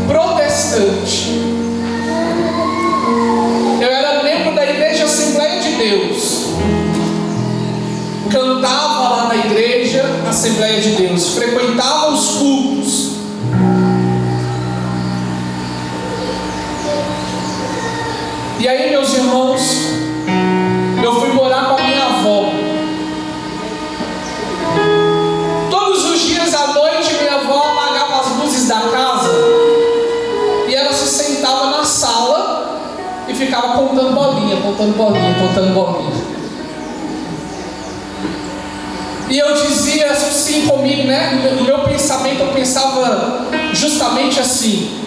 protestante. Eu era membro da Igreja Assembleia de Deus. Cantava lá na igreja Assembleia de Deus, frequentava os cultos. E aí, meus irmãos, eu fui morar com a minha avó. Todos os dias à noite, minha avó apagava as luzes da casa e ela se sentava na sala e ficava contando bolinha, contando bolinha, contando bolinha. E eu dizia assim comigo, né? No meu pensamento eu pensava justamente assim: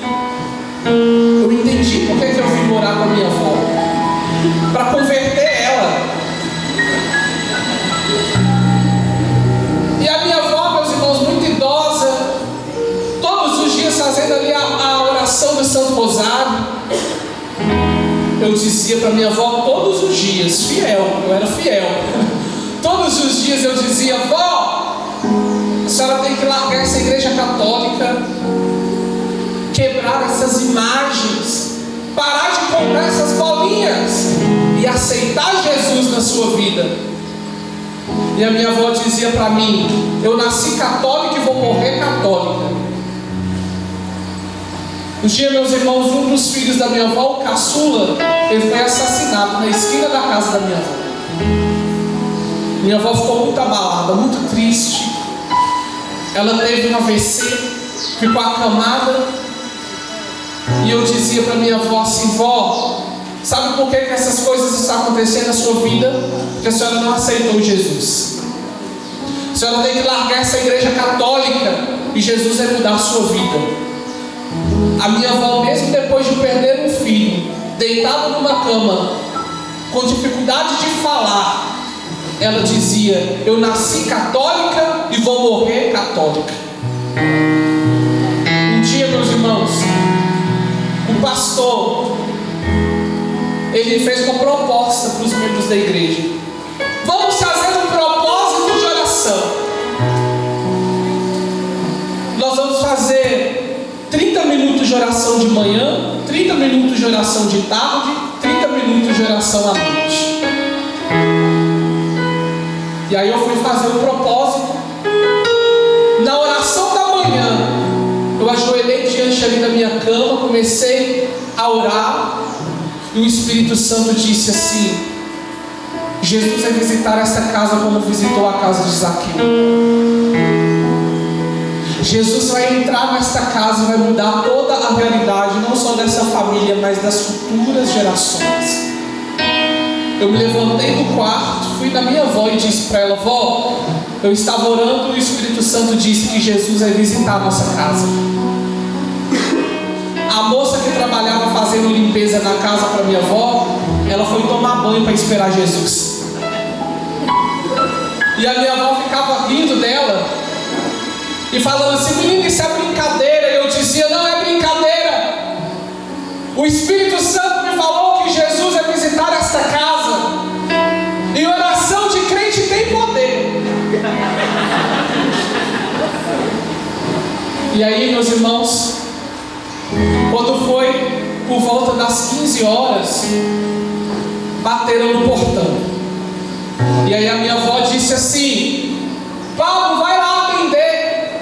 eu entendi por que eu vim morar com a minha avó, para converter ela. E a minha avó, meus irmãos, muito idosa, todos os dias fazendo ali a oração do Santo Rosário. Eu dizia para minha avó todos os dias, fiel, eu era fiel. Todos os dias eu dizia: vó, a senhora tem que largar essa igreja católica, quebrar essas imagens, parar de comprar essas bolinhas e aceitar Jesus na sua vida. E a minha avó dizia para mim: eu nasci católica e vou morrer católica. Um dia, meus irmãos, um dos filhos da minha avó, o caçula, ele foi assassinado na esquina da casa da minha avó. Minha avó ficou muito abalada, muito triste. Ela teve um AVC, ficou acamada. E eu dizia para minha avó assim: vó, sabe por que essas coisas estão acontecendo na sua vida? Porque a senhora não aceitou Jesus. A senhora tem que largar essa igreja católica e Jesus vai mudar a sua vida. A minha avó, mesmo depois de perder um filho, deitada numa cama, com dificuldade de falar, ela dizia: eu nasci católica e vou morrer católica. Um dia, meus irmãos, o pastor, ele fez uma proposta para os membros da igreja: vamos fazer um propósito de oração. Nós vamos fazer 30 minutos de oração de manhã, 30 minutos de oração de tarde, 30 minutos de oração à noite. E aí eu fui fazer um propósito. Na oração da manhã, eu ajoelhei diante ali da minha cama, comecei a orar, e o Espírito Santo disse assim: Jesus vai visitar essa casa como visitou a casa de Zaqueu. Jesus vai entrar nesta casa e vai mudar toda a realidade, não só dessa família, mas das futuras gerações. Eu me levantei do quarto, fui na minha avó e disse para ela: vó, eu estava orando e o Espírito Santo disse que Jesus vai visitar a nossa casa. A moça que trabalhava fazendo limpeza na casa para minha avó, ela foi tomar banho para esperar Jesus. E a minha avó ficava rindo dela e falando assim: menina, isso é brincadeira. E eu dizia: não é brincadeira. O Espírito Santo me falou que E aí, meus irmãos, quando foi por volta das 15 horas, bateram no portão. E aí a minha avó disse assim: Paulo, vai lá atender.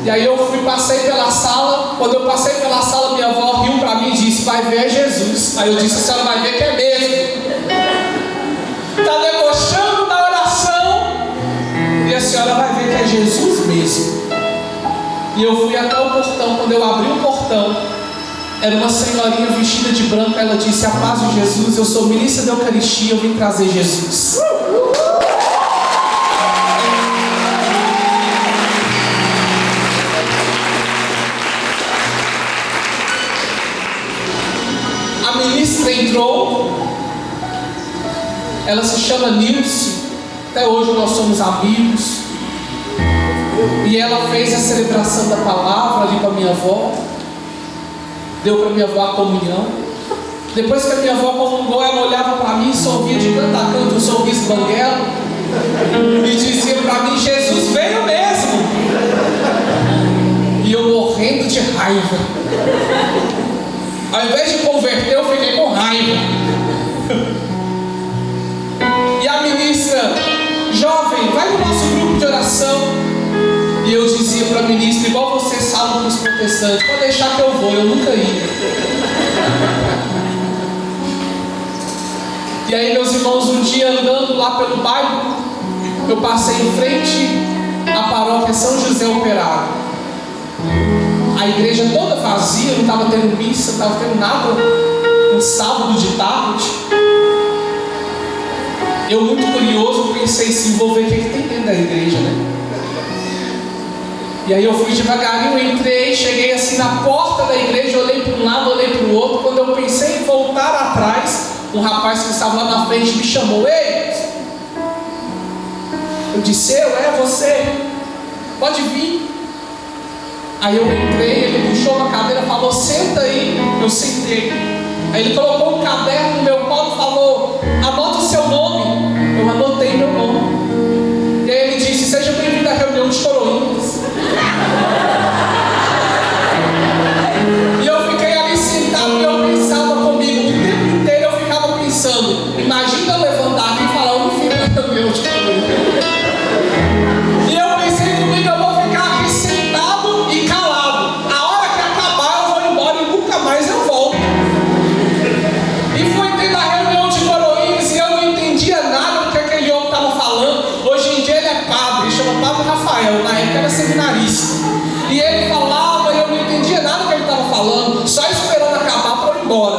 E aí eu passei pela sala. Quando eu passei pela sala, minha avó riu para mim e disse: vai ver, é Jesus. Aí eu disse: a senhora vai ver que é mesmo. Está debochando da oração, e a senhora vai ver que é Jesus mesmo. E eu fui até o portão. Quando eu abri o portão, era uma senhorinha vestida de branco. Ela disse: a paz de Jesus, eu sou ministra da Eucaristia, eu vim trazer Jesus. A ministra entrou. Ela se chama Nilce. Até hoje nós somos amigos. E ela fez a celebração da palavra ali para minha avó. Deu para minha avó a comunhão. Depois que a minha avó comungou, ela olhava para mim e sorria de canto a canto, um sorriso banguelo, e dizia para mim: Jesus veio mesmo. E eu morrendo de raiva. Ao invés de converter, eu fiquei com raiva. E a ministra: jovem, vai no nosso grupo de oração. E eu dizia para a ministra, igual vocês falam dos protestantes: pode deixar que eu vou, eu nunca ia. E aí, meus irmãos, um dia andando lá pelo bairro, eu passei em frente à paróquia São José Operário. A igreja toda vazia, não estava tendo missa, não estava tendo nada. Um sábado de tarde. Eu, muito curioso, pensei assim: vou ver o que tem dentro da igreja, né? E aí eu fui devagarinho, entrei, cheguei assim na porta da igreja, olhei para um lado, olhei para o outro. Quando eu pensei em voltar atrás, um rapaz que estava lá na frente me chamou: ei! Eu disse: é você? Pode vir. Aí eu entrei, ele puxou uma cadeira, falou: senta aí. Eu sentei. Aí ele colocou um caderno no meu colo e falou: anota o seu nome. Eu anotei meu nome. E aí ele disse: seja bem-vindo à reunião de coroinhas. E eu fiquei ali sentado e eu pensava comigo, o tempo inteiro eu ficava pensando: imagina eu levantar aqui e falar: eu não fico na reunião de coroinhas. E eu pensei comigo: eu vou ficar aqui sentado e calado. A hora que acabar eu vou embora e nunca mais eu volto. E foi tendo a reunião de coroinhas e eu não entendia nada do que aquele homem estava falando. Hoje em dia ele é padre, chama Padre Rafael, na época era seminarista. E ele falava e eu não entendia nada do que ele estava falando, só esperando acabar para eu ir embora.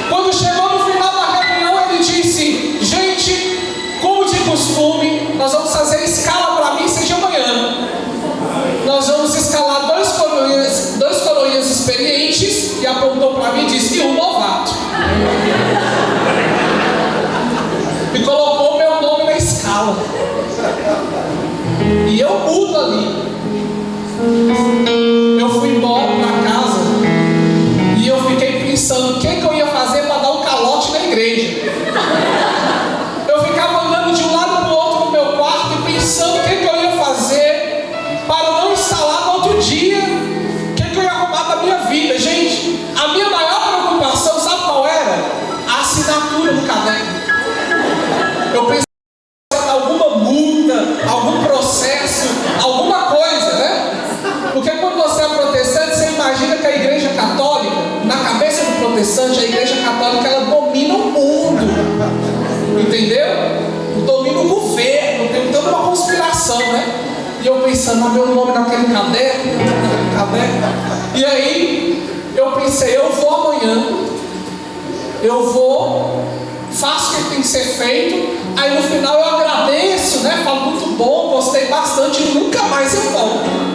Quando chegou no final da reunião, ele disse: gente, como de costume, nós vamos fazer escala para missa de amanhã. Nós vamos escalar dois coroinhas experientes. E apontou para mim e disse: e um novato. E colocou meu nome na escala. E eu mudo ali. Eu fui embora para casa e eu fiquei pensando o que eu ia fazer para dar um calote na igreja. Eu ficava andando de um lado para o outro no meu quarto e pensando o que eu ia fazer para não estar lá no outro dia, o que eu ia arrumar da minha vida. Gente, a minha maior preocupação, sabe qual era? A assinatura no caderno. Eu pensei em alguma multa, algum processo, alguma coisa, né? Porque quando você é protestante, você imagina que a igreja católica, na cabeça do protestante, a igreja católica, ela domina o mundo. Entendeu? Domina o governo, tem toda uma conspiração, né? E eu pensando: meu nome naquele caderno. E aí, eu pensei: eu vou amanhã, eu vou, faço o que tem que ser feito. Aí no final eu agradeço, né? Falo: muito bom, gostei bastante, e nunca mais eu volto.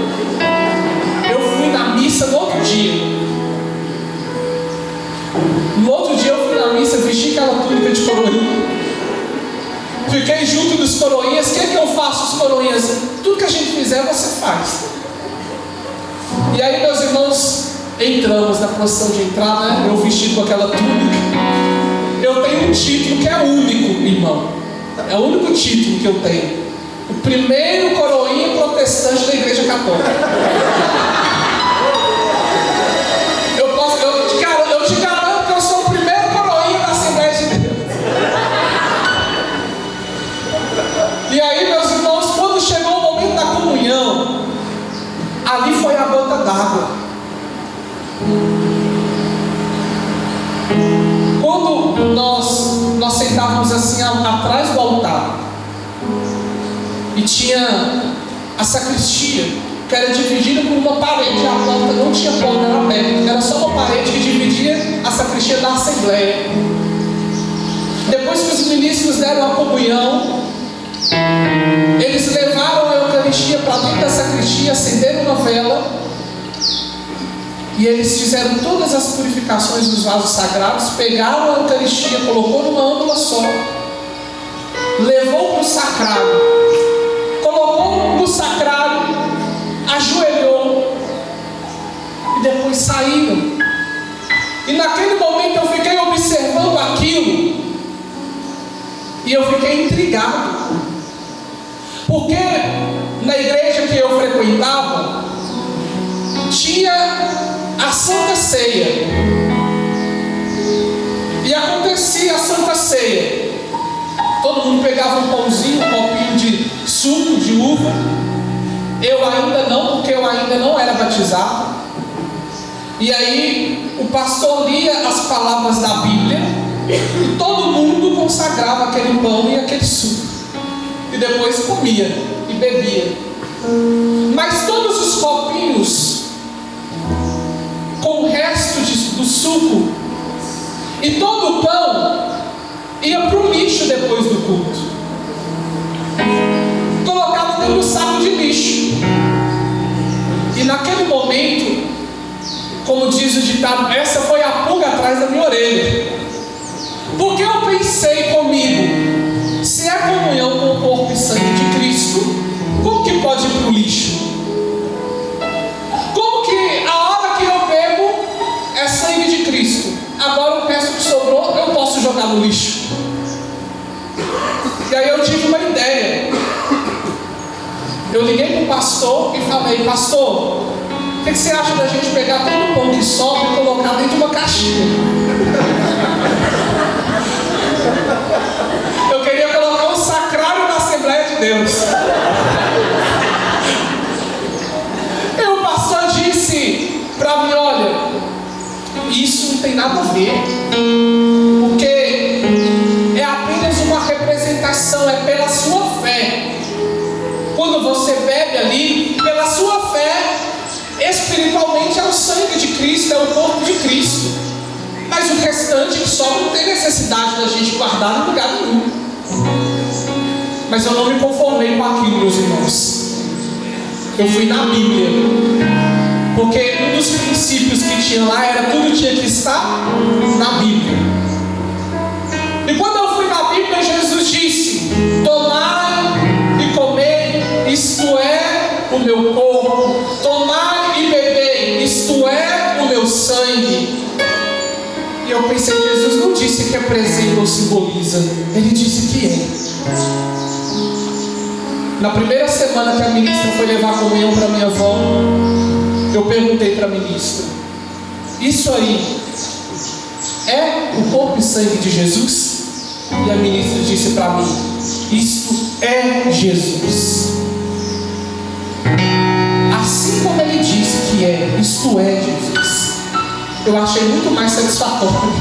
Eu fui na missa no outro dia. No outro dia eu fui na missa, vesti aquela túnica de coroinha. Fiquei junto dos coroinhas. O que eu faço, os coroinhas? Tudo que a gente fizer, você faz. E aí, meus irmãos, entramos na procissão de entrada, né? Eu vestido com aquela túnica. Eu tenho um título que é único, irmão. É o único título que eu tenho. O primeiro coroinha protestante da Igreja Católica. Eu te garanto que eu sou o primeiro coroinha da Assembleia de Deus. E aí, meus irmãos, quando chegou o momento da comunhão, ali foi a gota d'água. Quando nós sentávamos assim atrás do altar, e tinha a sacristia, que era dividida por uma parede, a porta não tinha porta, era aberta, era só uma parede que dividia a sacristia da Assembleia. Depois que os ministros deram a comunhão, eles levaram a Eucaristia para dentro da sacristia, acenderam uma vela, e eles fizeram todas as purificações dos vasos sagrados, pegaram a Eucaristia, colocou numa âmbula só, levou para o sacrário, colocou no sacrário, ajoelhou e depois saíram. E naquele momento eu fiquei observando aquilo e eu fiquei intrigado, porque na igreja que eu frequentava tinha a Santa Ceia, e acontecia a Santa Ceia, todo mundo pegava um pãozinho, um copinho de suco de uva. Eu ainda não, porque eu ainda não era batizado. E aí o pastor lia as palavras da Bíblia e todo mundo consagrava aquele pão e aquele suco, e depois comia e bebia. Mas todos os copinhos com o resto do suco e todo o pão ia para o lixo depois do culto. Colocava dentro do saco de lixo. E naquele momento, como diz o ditado, essa foi a pulga atrás da minha orelha. Porque eu pensei comigo, se é comunhão com o corpo e sangue de Cristo, como que pode ir para o lixo? Como que a hora que eu bebo é sangue de Cristo, agora o resto que sobrou eu posso jogar no lixo? E aí eu tive uma ideia. Eu liguei para o pastor e falei: pastor, o que você acha da gente pegar todo o pão que sobra e colocar dentro de uma caixinha? Eu queria colocar um sacrário na Assembleia de Deus. E o pastor disse para mim: olha, isso não tem nada a ver, porque é apenas uma representação, é pela sua fé. Quando você bebe ali, pela sua fé, espiritualmente é o sangue de Cristo, é o corpo de Cristo. Mas o restante que sobra não tem necessidade da gente guardar em lugar nenhum. Mas eu não me conformei com aquilo, meus irmãos. Eu fui na Bíblia, porque um dos princípios que tinha lá era tudo tinha que estar na Bíblia. E quando eu fui na Bíblia, Jesus disse: tomai e comei, isto é o meu corpo. Tomai e bebei, isto é o meu sangue. E eu pensei, Jesus não disse que representa ou simboliza, ele disse que é. Na primeira semana que a ministra foi levar a comunhão para minha avó, eu perguntei para a ministra: isso aí é o corpo e sangue de Jesus? E a ministra disse para mim: isto é Jesus. Assim como ele disse que é, isto é Jesus, eu achei muito mais satisfatório.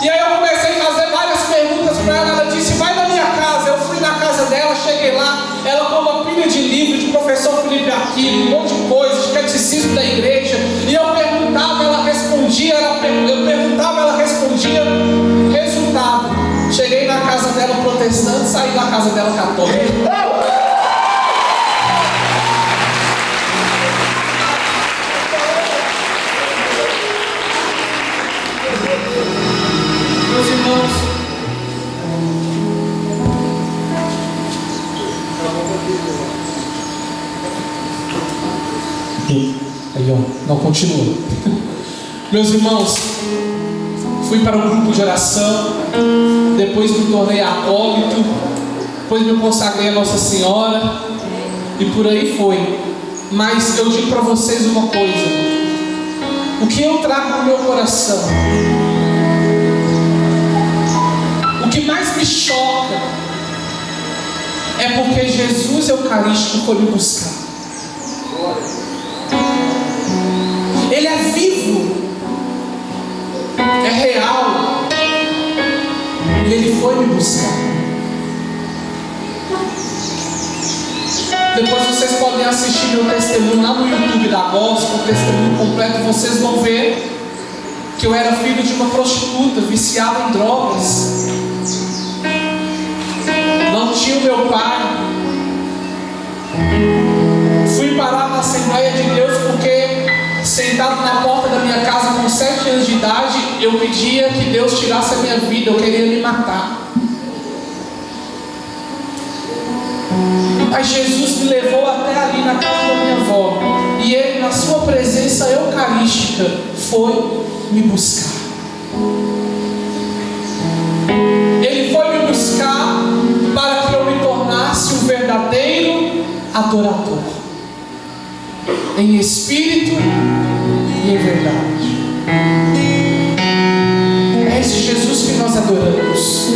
E aí eu comecei a fazer várias perguntas para ela. Ela disse: vai na minha casa. Eu fui na casa dela, cheguei lá, ela com uma pilha de livros de professor Felipe Aquino, um monte de coisas, de catecismo da igreja. E eu perguntava, ela respondia, eu perguntava, ela respondia. Resultado: cheguei na casa dela protestante, saí da casa dela católica. Meus irmãos, aí, ó, não continua. Meus irmãos, fui para o grupo de oração, depois me tornei acólito, depois me consagrei a Nossa Senhora, e por aí foi. Mas eu digo para vocês uma coisa: o que eu trago no meu coração, o que mais me choca, é porque Jesus Eucarístico foi me buscar. Ele é vivo, é real, e Ele foi me buscar. Depois vocês podem assistir meu testemunho lá no YouTube da Gospel, o testemunho completo. Vocês vão ver que eu era filho de uma prostituta, viciada em drogas. Não tinha o meu pai. Fui parar na Assembleia de Deus porque, sentado na porta da minha casa com 7 anos de idade, eu pedia que Deus tirasse a minha vida. Eu queria me matar. Mas Jesus me levou até ali na casa da minha avó, e Ele, na sua presença eucarística, foi me buscar. Ele foi me buscar para que eu me tornasse um verdadeiro adorador, em espírito e em verdade. É esse Jesus que nós adoramos,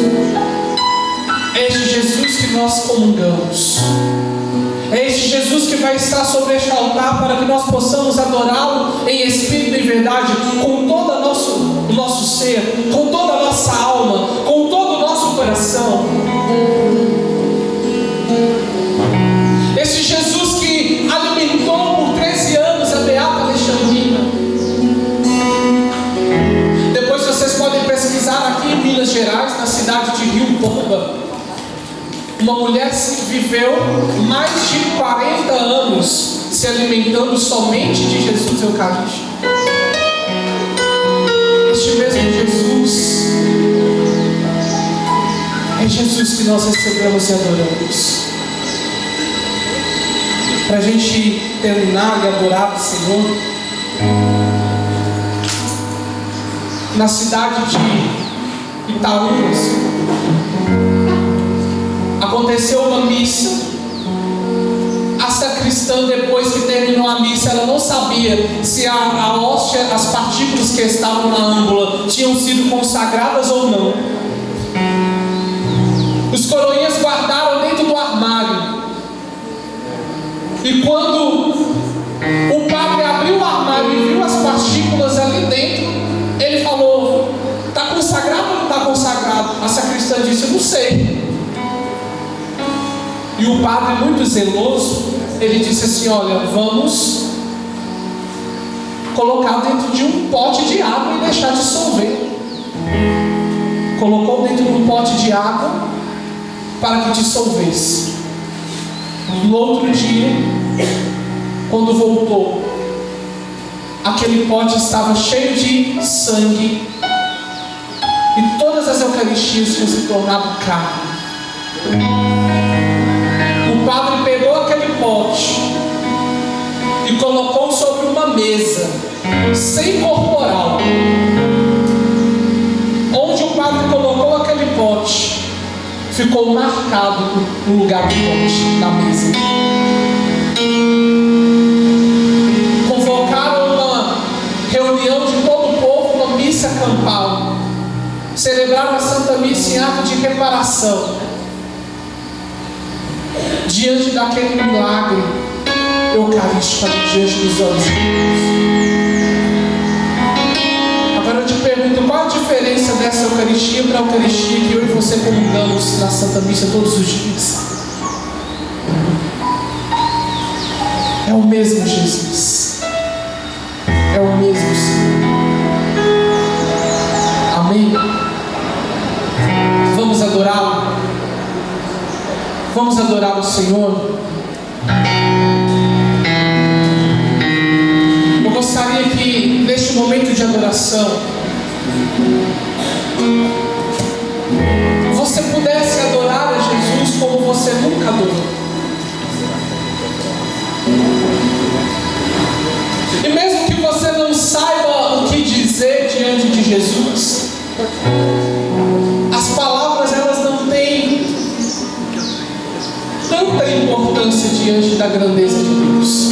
é este Jesus que nós comungamos, é este Jesus que vai estar sobre este altar para que nós possamos adorá-lo em espírito e verdade, com todo o nosso ser, com toda a nossa alma, com todo o nosso coração. Este Jesus que alimentou por 13 anos a Beata Alexandrina. Depois vocês podem pesquisar aqui em Minas Gerais, na cidade de Rio Pomba, uma mulher que viveu mais de 40 anos se alimentando somente de Jesus Eucarístico. Este mesmo Jesus é Jesus que nós recebemos e adoramos. Para a gente terminar e adorar o Senhor, na cidade de Itaúnas, aconteceu uma missa. A sacristã, depois que terminou a missa, ela não sabia se a hóstia, as partículas que estavam na âmbula tinham sido consagradas ou não. Os coroinhas guardaram dentro do armário. E quando o padre abriu o armário e viu as partículas ali dentro, ele falou: está consagrado ou não está consagrado? A sacristã disse: eu não sei. E o padre, muito zeloso, ele disse assim: olha, vamos colocar dentro de um pote de água e deixar dissolver. Colocou dentro de um pote de água para que dissolvesse. No outro dia, quando voltou, aquele pote estava cheio de sangue, e todas as eucaristias tinham se tornado carne. O padre pegou aquele pote e colocou sobre uma mesa, sem corporal. Onde o padre colocou aquele pote, ficou marcado o lugar do pote, na mesa. Convocaram uma reunião de todo o povo, uma missa campal. Celebraram a Santa Missa em ato de reparação, diante daquele milagre eucarístico, diante dos olhos de Deus. Agora eu te pergunto, qual a diferença dessa Eucaristia para a Eucaristia que eu e você comungamos na Santa Missa todos os dias? É o mesmo Jesus, é o mesmo Senhor. Amém? Vamos adorá-lo? Vamos adorar o Senhor? Eu gostaria que, neste momento de adoração, você pudesse adorar a Jesus como você nunca adorou. E mesmo que você não saiba o que dizer diante de Jesus, as palavras elas não têm arrogância diante da grandeza de Deus.